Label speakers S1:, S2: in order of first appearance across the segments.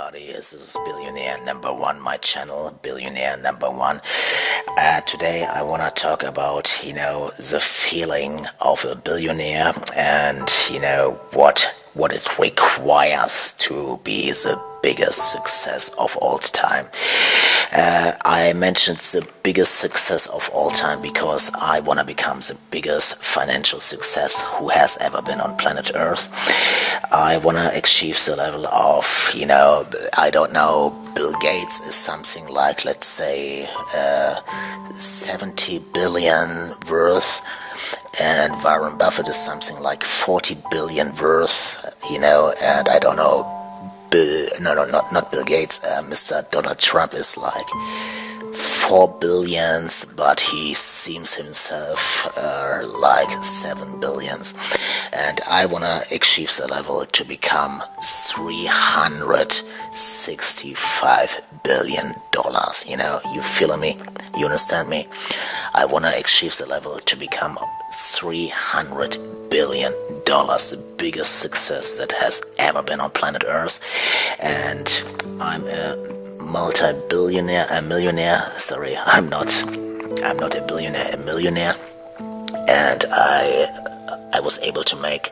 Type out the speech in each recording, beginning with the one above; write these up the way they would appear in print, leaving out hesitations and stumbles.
S1: everybody. This is Billionaire No.1, my channel, Billionaire No.1. Today I want to talk about, the feeling of a billionaire and, what it requires to be the biggest success of all time. I mentioned the biggest success of all time because I want to become the biggest financial success who has ever been on planet Earth. I want to achieve the level of, I don't know, Bill Gates is something like, let's say, 70 billion worth, and Warren Buffett is something like 40 billion worth, and I don't know, not Bill Gates, Mr. Donald Trump is like 4 billions, but he seems himself like 7 billions. And I want to achieve the level to become $365 billion. You feeling me? You understand me? I want to achieve the level to become $300 billion, the biggest success that has ever been on planet Earth. And I'm a multi-billionaire, a millionaire. Sorry, I'm not a billionaire, a millionaire. And I was able to make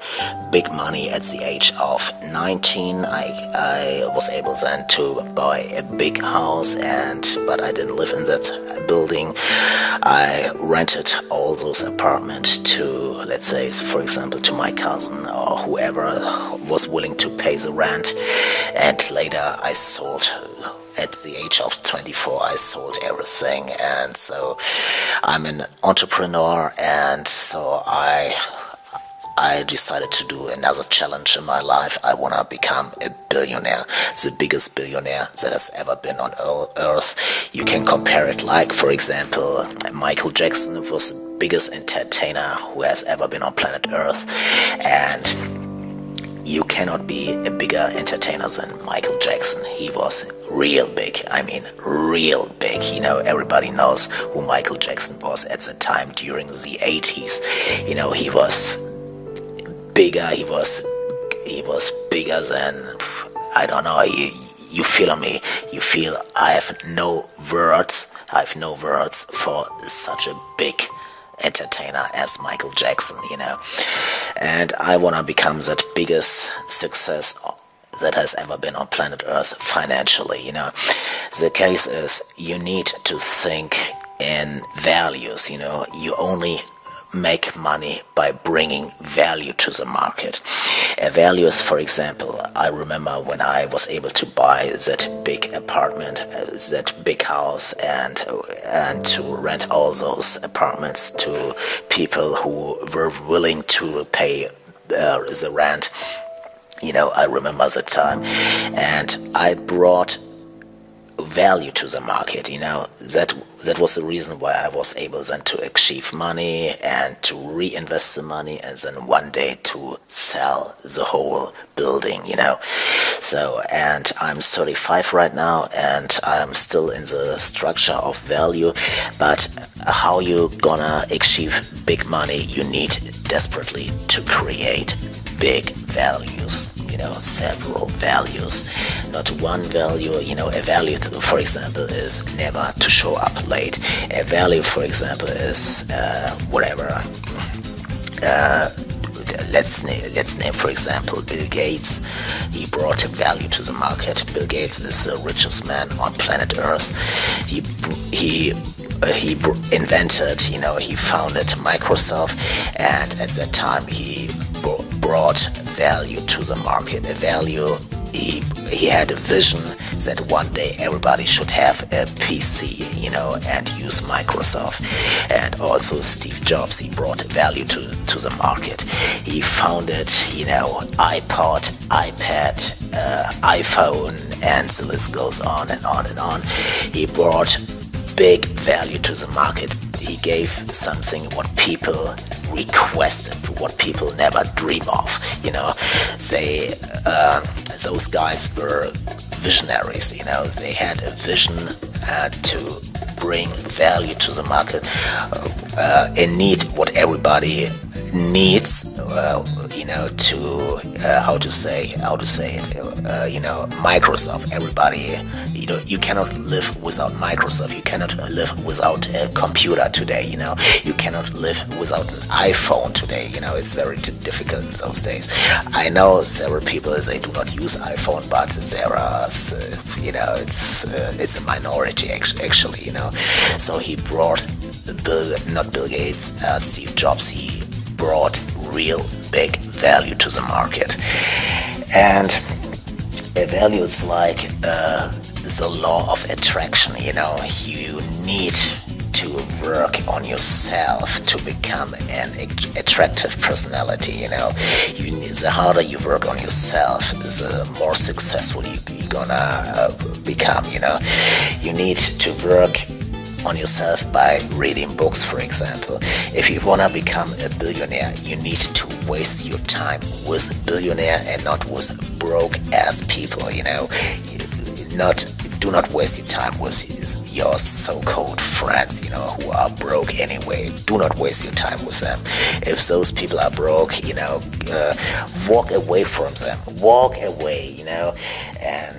S1: big money at the age of 19. I was able then to buy a big house, but I didn't live in that building. I rented all those apartments to, let's say, for example, to my cousin or whoever was willing to pay the rent. And later I sold. At the age of 24, I sold everything, and so I'm an entrepreneur, and so I decided to do another challenge in my life. I want to become a billionaire, the biggest billionaire that has ever been on Earth. You can compare it like, for example, Michael Jackson was the biggest entertainer who has ever been on planet Earth, and you cannot be a bigger entertainer than Michael Jackson. He was real big. I mean, real big. Everybody knows who Michael Jackson was at the time during the 80s. He was bigger. He was bigger than, I don't know. You feel me? You feel I have no words. I have no words for such a big entertainer as Michael Jackson, and I want to become that biggest success that has ever been on planet Earth financially. The case is you need to think in values. You only make money by bringing value to the market. A value is, for example, I remember when I was able to buy that big apartment, that big house, and to rent all those apartments to people who were willing to pay the rent. I remember that time, and I brought value to the market. That was the reason why I was able then to achieve money and to reinvest the money, and then one day to sell the whole building. So, and I'm 35 right now, and I'm still in the structure of value. But how you gonna achieve big money? You need desperately to create big values. Several values, not one value. A value, for example, is never to show up late. A value, for example, is whatever. Let's name, for example, Bill Gates. He brought a value to the market. Bill Gates is the richest man on planet Earth. He invented, he founded Microsoft, and at that time he brought value to the market. A value, he had a vision that one day everybody should have a PC, and use Microsoft. And also Steve Jobs, he brought value to the market. He founded, iPod, iPad, iPhone, and the list goes on and on and on. He brought big value to the market. He gave something what people requested, what people never dream of. Those guys were visionaries. They had a vision to bring value to the market, a need what everybody needs. to Microsoft. Everybody, you cannot live without Microsoft. You cannot live without a computer today. You cannot live without an iPhone today. It's very difficult in those days. I know several people they do not use iPhone, but there are, it's a minority actually. So he brought not Bill Gates, Steve Jobs. He brought real big value to the market, and a value is like the law of attraction. You need to work on yourself to become an attractive personality. The harder you work on yourself, the more successful you're gonna become. You need to work on yourself by reading books, for example. If you wanna become a billionaire, you need to waste your time with a billionaire and not with broke ass people. Do not waste your time with your so-called friends, who are broke anyway. Do not waste your time with them. If those people are broke, walk away from them. Walk away, and